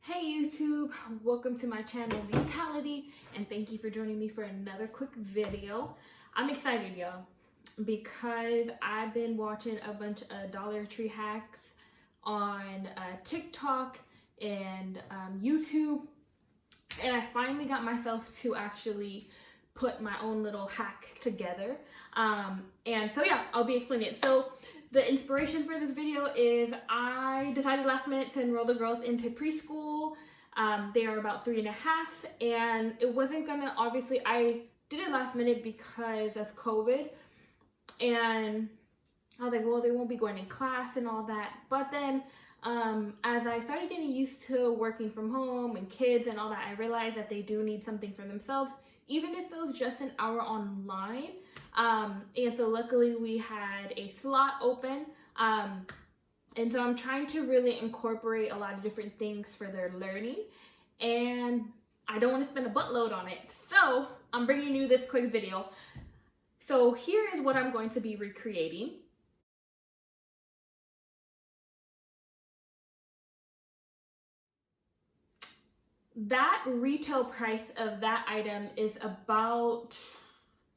Hey YouTube, welcome to my channel Vee-tality, and thank you for joining me for another quick video. I'm excited, y'all, because I've been watching a bunch of Dollar Tree hacks on TikTok and YouTube, and I finally got myself to actually put my own little hack together. And so yeah, I'll be explaining it. So the inspiration for this video is I decided last minute to enroll the girls into preschool. They are about 3.5, and it wasn't gonna, obviously I did it last minute because of COVID, and I was like, well, they won't be going in class and all that. But then as I started getting used to working from home and kids and all that, I realized that they do need something for themselves, even if it was just an hour online. And so luckily we had a slot open. And so I'm trying to really incorporate a lot of different things for their learning, and I don't want to spend a buttload on it. So I'm bringing you this quick video. So here is what I'm going to be recreating. That retail price of that item is about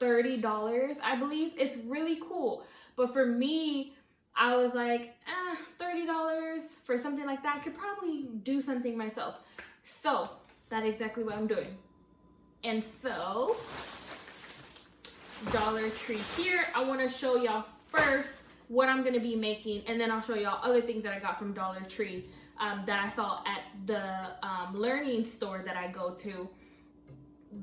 $30, I believe. It's really cool, but for me, I was like, $30 for something like that, I could probably do something myself. So that's exactly what I'm doing. And so Dollar Tree here, I want to show y'all first what I'm going to be making, and then I'll show y'all other things that I got from Dollar Tree that I saw at the learning store that I go to,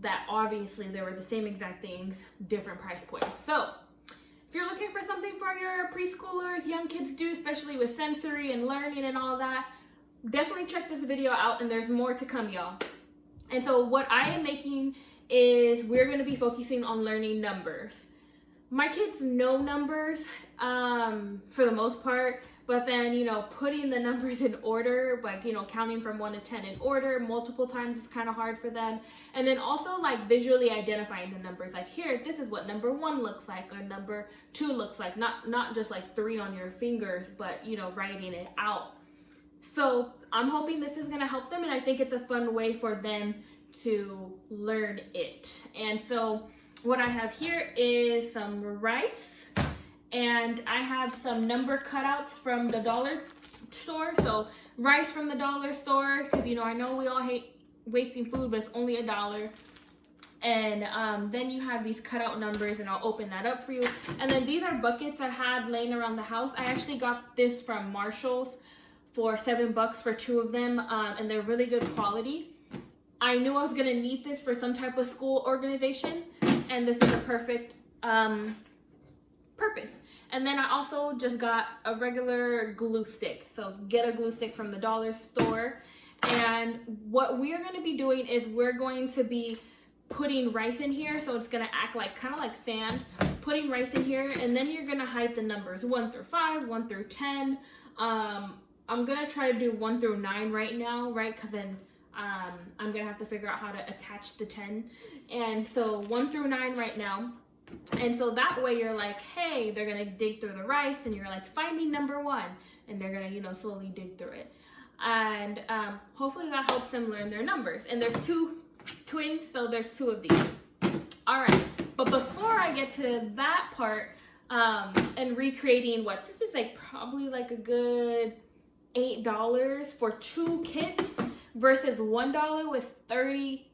that obviously they were the same exact things, different price points. So if you're looking for something for your preschoolers, young kids do, especially with sensory and learning and all that, definitely check this video out, and there's more to come, y'all. And so what I am making is we're going to be focusing on learning numbers. My kids know numbers for the most part, but then, you know, putting the numbers in order, like, you know, counting from 1 to 10 in order multiple times is kind of hard for them. And then also like visually identifying the numbers, like here, this is what number 1 looks like, or number 2 looks like, not just like 3 on your fingers, but, you know, writing it out. So I'm hoping this is going to help them, and I think it's a fun way for them to learn it. And so what I have here is some rice, and I have some number cutouts from the dollar store. So rice from the dollar store, because, you know, I know we all hate wasting food, but it's only $1. And then you have these cutout numbers, and I'll open that up for you. And then these are buckets I had laying around the house. I actually got this from Marshall's for $7 for 2 of them, and they're really good quality. I knew I was gonna need this for some type of school organization, and this is a perfect purpose. And then I also just got a regular glue stick. So get a glue stick from the dollar store. And what we are going to be doing is we're going to be putting rice in here. So it's going to act like kind of like sand. Putting rice in here, and then you're going to hide the numbers 1 through 5, 1 through 10. I'm going to try to do 1 through 9 right now, right? Because then I'm going to have to figure out how to attach the 10. And so 1 through 9 right now. And so that way you're like, hey, they're gonna dig through the rice, and you're like, find me number 1, and they're gonna, you know, slowly dig through it. And hopefully that helps them learn their numbers. And there's 2 twins, so there's 2 of these. All right, but before I get to that part, and recreating what this is, like probably like a good $8 for 2 kits versus $1 was 30.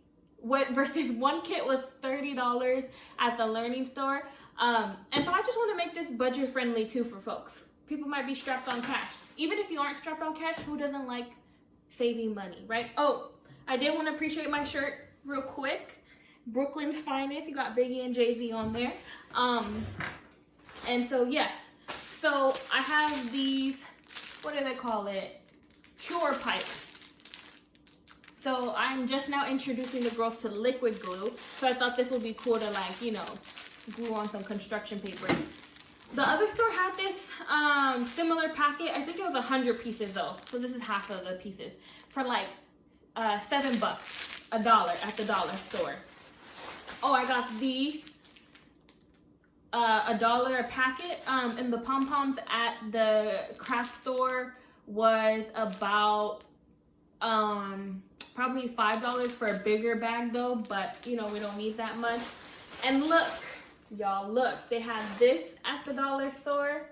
Versus 1 kit was $30 at the learning store. And so I just want to make this budget friendly too for folks. People might be strapped on cash. Even if you aren't strapped on cash, who doesn't like saving money, right? Oh, I did want to appreciate my shirt real quick. Brooklyn's Finest. You got Biggie and Jay-Z on there. And so yes. So I have these, what do they call it? Cure pipes. So I'm just now introducing the girls to liquid glue. So I thought this would be cool to, like, you know, glue on some construction paper. The other store had this similar packet. I think it was 100 pieces though. So this is half of the pieces for like $7, $1 at the dollar store. Oh, I got these $1 a packet. And the pom-poms at the craft store was about Probably $5 for a bigger bag though, but you know, we don't need that much. And look, y'all, look, they have this at the dollar store.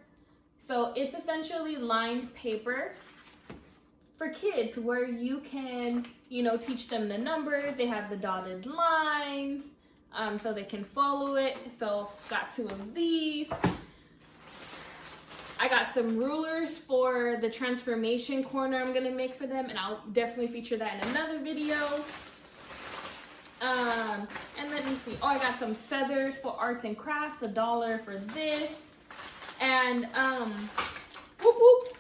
So it's essentially lined paper for kids where you can, you know, teach them the numbers. They have the dotted lines, so they can follow it. So got 2 of these. I got some rulers for the transformation corner I'm gonna make for them, and I'll definitely feature that in another video. And let me see. Oh, I got some feathers for arts and crafts, $1 for this. And whoop whoop.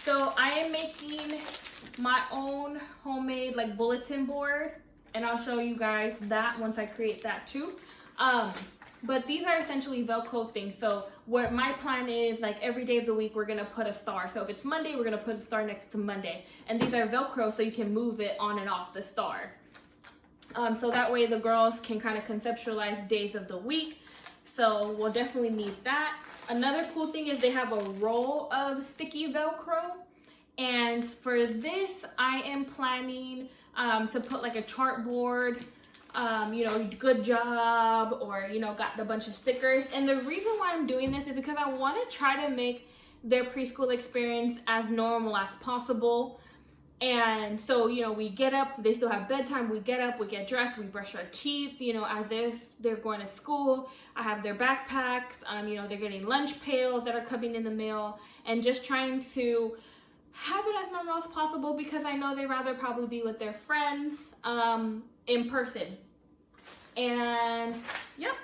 So I am making my own homemade like bulletin board, and I'll show you guys that once I create that too. But these are essentially Velcro things. So what my plan is, like every day of the week, we're gonna put a star. So if it's Monday, we're gonna put a star next to Monday. And these are Velcro, so you can move it on and off the star. So that way the girls can kind of conceptualize days of the week. So we'll definitely need that. Another cool thing is they have a roll of sticky Velcro. And for this, I am planning to put like a chartboard, you know, good job, or, you know, got a bunch of stickers. And the reason why I'm doing this is because I want to try to make their preschool experience as normal as possible. And so, you know, we get up, they still have bedtime, we get up, we get dressed, we brush our teeth, you know, as if they're going to school. I have their backpacks, you know, they're getting lunch pails that are coming in the mail, and just trying to have it as normal as possible, because I know they'd rather probably be with their friends in person. And yep,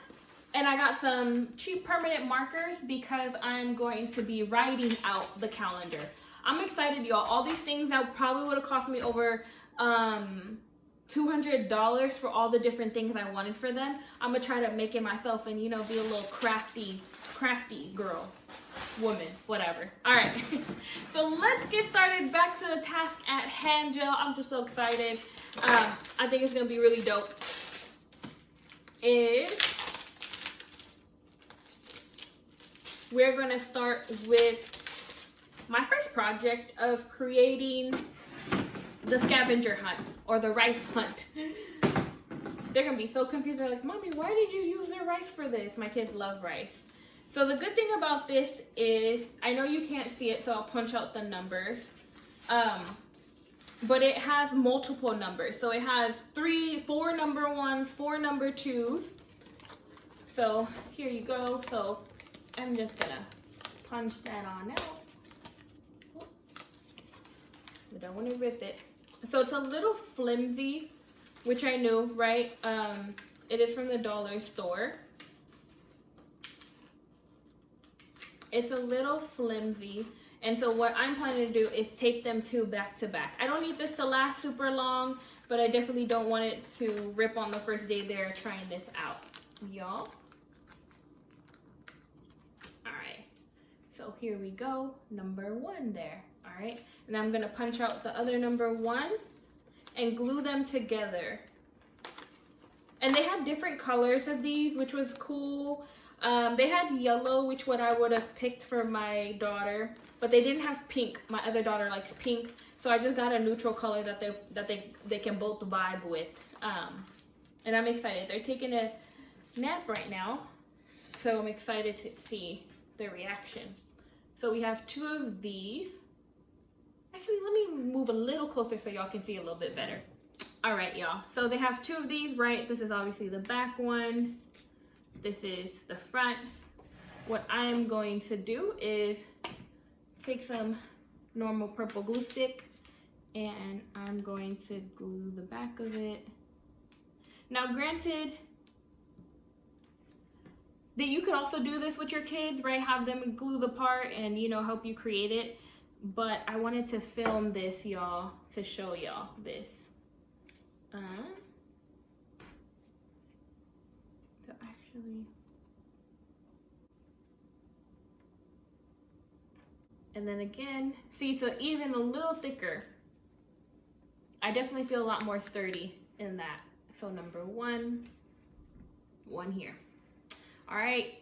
and I got some cheap permanent markers because I'm going to be writing out the calendar. I'm excited, y'all. All these things that probably would have cost me over $200 for all the different things I wanted for them. I'm gonna try to make it myself and, you know, be a little crafty girl, woman, whatever. All right, so let's get started. Back to the task at hand, y'all. I'm just so excited. I think it's gonna be really dope. We're gonna start with my first project of creating the scavenger hunt, or the rice hunt. They're gonna be so confused. They're like, Mommy, why did you use their rice for this? My kids love rice. So the good thing about this is, I know you can't see it, so I'll punch out the numbers. But it has multiple numbers. So it has 4 number 1s, 4 number 2s. So here you go. So I'm just gonna punch that on out. I don't want to rip it. So it's a little flimsy, which I knew, right? It is from the dollar store. It's a little flimsy. And so what I'm planning to do is tape them 2 back to back. I don't need this to last super long, but I definitely don't want it to rip on the first day they're trying this out, y'all. All right, so here we go, number 1 there. All right, and I'm gonna punch out the other number 1 and glue them together. And they had different colors of these, which was cool. They had yellow, which what I would have picked for my daughter, but they didn't have pink. My other daughter likes pink, so I just got a neutral color that they can both vibe with. And I'm excited. They're taking a nap right now, so I'm excited to see their reaction. So we have 2 of these. Actually, let me move a little closer so y'all can see a little bit better. All right, y'all. So they have 2 of these, right? This is obviously the back one. This is the front. What I'm going to do is take some normal purple glue stick, and I'm going to glue the back of it. Now, granted, that you could also do this with your kids, right? Have them glue the part and, you know, help you create it. But I wanted to film this, y'all, to show y'all this. So actually, and then again, see, so even a little thicker. I definitely feel a lot more sturdy in that. So number 1 here. All right,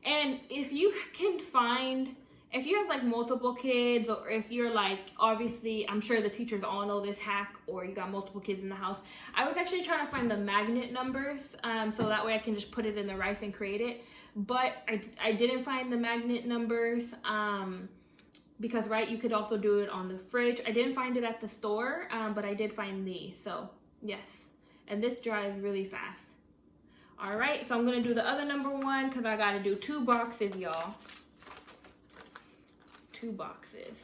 and if you can find if you have like multiple kids, or if you're like, obviously, I'm sure the teachers all know this hack, or you got multiple kids in the house. I was actually trying to find the magnet numbers, so that way I can just put it in the rice and create it. But I didn't find the magnet numbers, because right, you could also do it on the fridge. I didn't find it at the store, but I did find these. So yes, and this dries really fast. All right, so I'm gonna do the other number one because I gotta do 2 boxes, y'all. 2 boxes.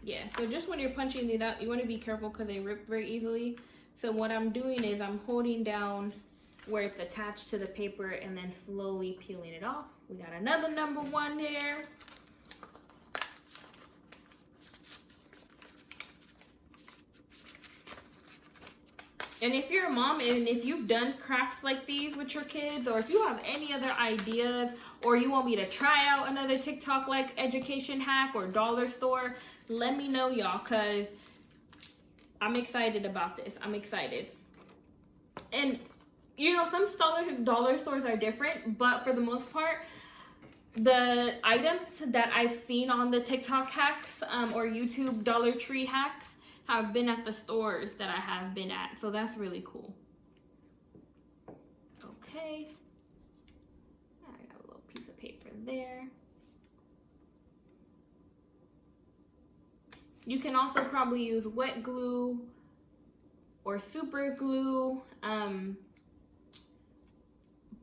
Yeah, so just when you're punching these out, you want to be careful because they rip very easily. So what I'm doing is I'm holding down where it's attached to the paper and then slowly peeling it off. We got another number 1 there. And if you're a mom and if you've done crafts like these with your kids, or if you have any other ideas, or you want me to try out another TikTok like education hack or dollar store, let me know, y'all, because I'm excited about this. I'm excited. And you know, some dollar stores are different, but for the most part, the items that I've seen on the TikTok hacks or YouTube Dollar Tree hacks have been at the stores that I have been at. So that's really cool. Okay. I got a little piece of paper there. You can also probably use wet glue or super glue.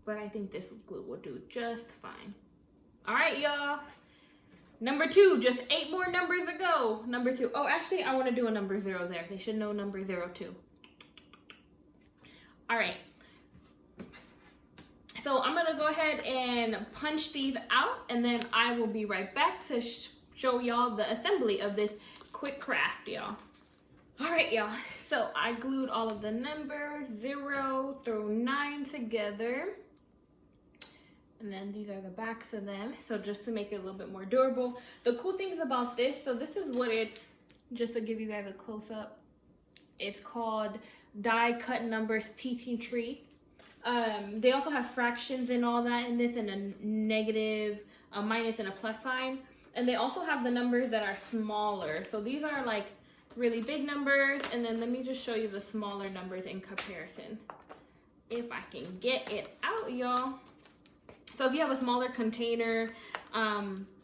But I think this glue will do just fine. All right, y'all. Number 2, just 8 more numbers ago. Number 2. Oh, actually, I want to do a number 0 there. They should know number 0 too. All right. So I'm going to go ahead and punch these out, and then I will be right back to show y'all the assembly of this quick craft, y'all. All right, y'all. So I glued all of the numbers 0 through 9 together. And then these are the backs of them. So just to make it a little bit more durable. The cool things about this, so this is what it's, just to give you guys a close up. It's called Die Cut Numbers Teaching Tree. They also have fractions and all that in this, and a negative, a minus, and a plus sign. And they also have the numbers that are smaller. So these are like really big numbers. And then let me just show you the smaller numbers in comparison. If I can get it out, y'all. So if you have a smaller container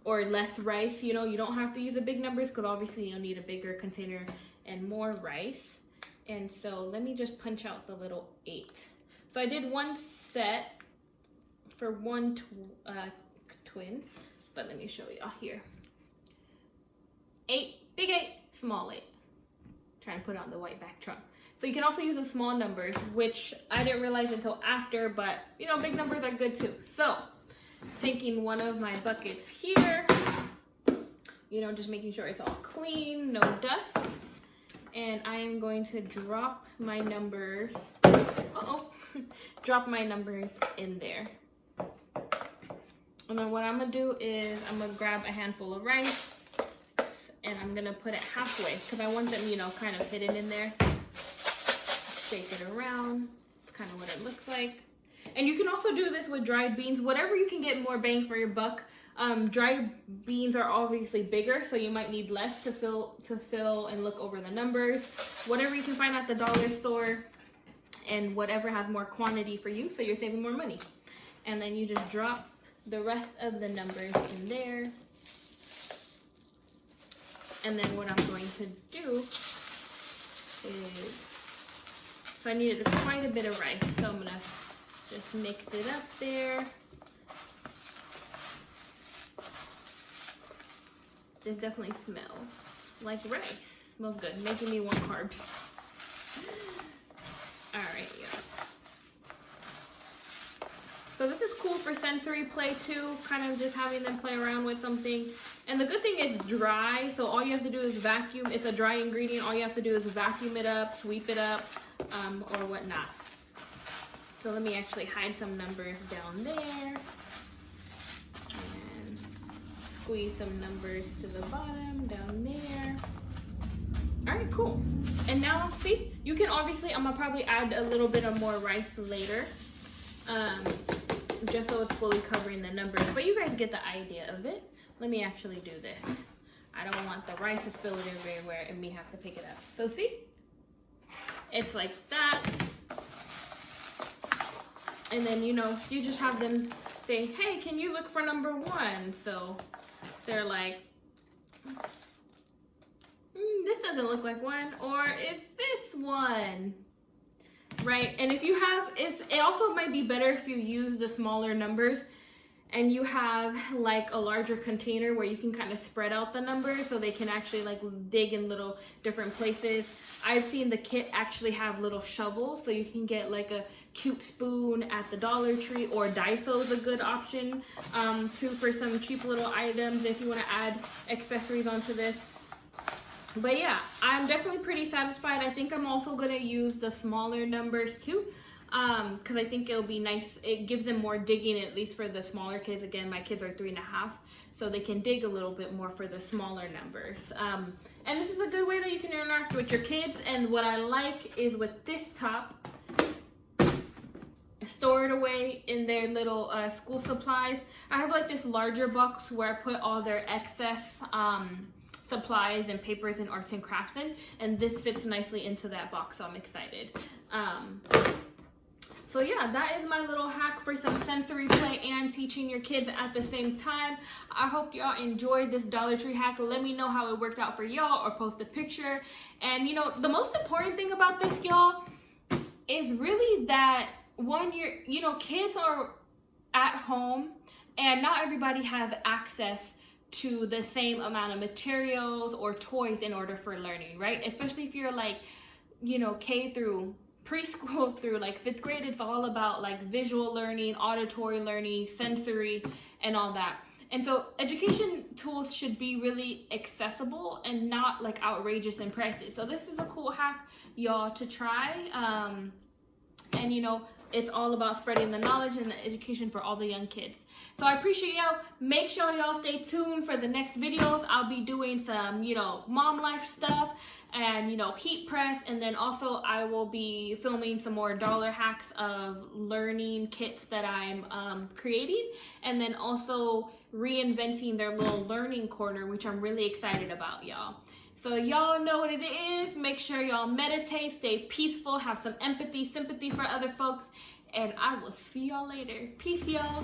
or less rice, you know, you don't have to use the big numbers because obviously you'll need a bigger container and more rice. And so let me just punch out the little 8. So I did 1 set for 1 twin, but let me show y'all here. 8, big 8, small 8. Trying to put on the white back trunk. So you can also use the small numbers, which I didn't realize until after, but you know, big numbers are good too. So taking one of my buckets here, you know, just making sure it's all clean, no dust. And I am going to drop my numbers, drop my numbers in there. And then what I'm gonna do is I'm gonna grab a handful of rice and I'm gonna put it halfway because I want them, you know, kind of hidden in there. Shake it around. It's kind of what it looks like. And you can also do this with dried beans, whatever you can get more bang for your buck. Dried beans are obviously bigger, so you might need less to fill and look over the numbers. Whatever you can find at the dollar store, and whatever has more quantity for you, so you're saving more money. And then you just drop the rest of the numbers in there. And then what I'm going to do is, so I needed quite a bit of rice, so I'm gonna just mix it up there. This definitely smells like rice. Smells good, making me want carbs. All right, yeah. So this is cool for sensory play too, kind of just having them play around with something. And the good thing is dry, so all you have to do is vacuum. It's a dry ingredient. All you have to do is vacuum it up, sweep it up, or whatnot. So let me actually hide some numbers down there. And squeeze some numbers to the bottom, down there. All right, cool. And now, see, you can obviously, I'm gonna probably add a little bit of more rice later, just so it's fully covering the numbers. But you guys get the idea of it. Let me actually do this. I don't want the rice to spill it everywhere and me have to pick it up. So see, it's like that. And then, you know, you just have them say, hey, can you look for number 1? So they're like, this doesn't look like 1, or it's this one, right? And if you have, it also might be better if you use the smaller numbers and you have like a larger container where you can kind of spread out the numbers so they can actually like dig in little different places. I've seen the kit actually have little shovels, so you can get like a cute spoon at the Dollar Tree, or Daiso is a good option too for some cheap little items if you want to add accessories onto this. But yeah, I'm definitely pretty satisfied. I think I'm also going to use the smaller numbers too, because I think it'll be nice. It gives them more digging, at least for the smaller kids. Again, my kids are 3.5, so they can dig a little bit more for the smaller numbers. And this is a good way that you can interact with your kids. And what I like is with this top, store it away in their little school supplies. I have like this larger box where I put all their excess supplies and papers and arts and crafts in, and this fits nicely into that box, so I'm excited. So yeah, that is my little hack for some sensory play and teaching your kids at the same time. I hope y'all enjoyed this Dollar Tree hack. Let me know how it worked out for y'all, or post a picture. And you know, the most important thing about this, y'all, is really that when kids are at home and not everybody has access to the same amount of materials or toys in order for learning, right? Especially if you're like, K through preschool through like 5th grade, it's all about like visual learning, auditory learning, sensory, and all that. And so education tools should be really accessible and not like outrageous in prices. So this is a cool hack, y'all, to try. And it's all about spreading the knowledge and the education for all the young kids. So I appreciate y'all. Make sure y'all stay tuned for the next videos. I'll be doing some, mom life stuff and, heat press. And then also I will be filming some more dollar hacks of learning kits that I'm creating. And then also reinventing their little learning corner, which I'm really excited about, y'all. So y'all know what it is. Make sure y'all meditate, stay peaceful, have some empathy, sympathy for other folks. And I will see y'all later. Peace, y'all.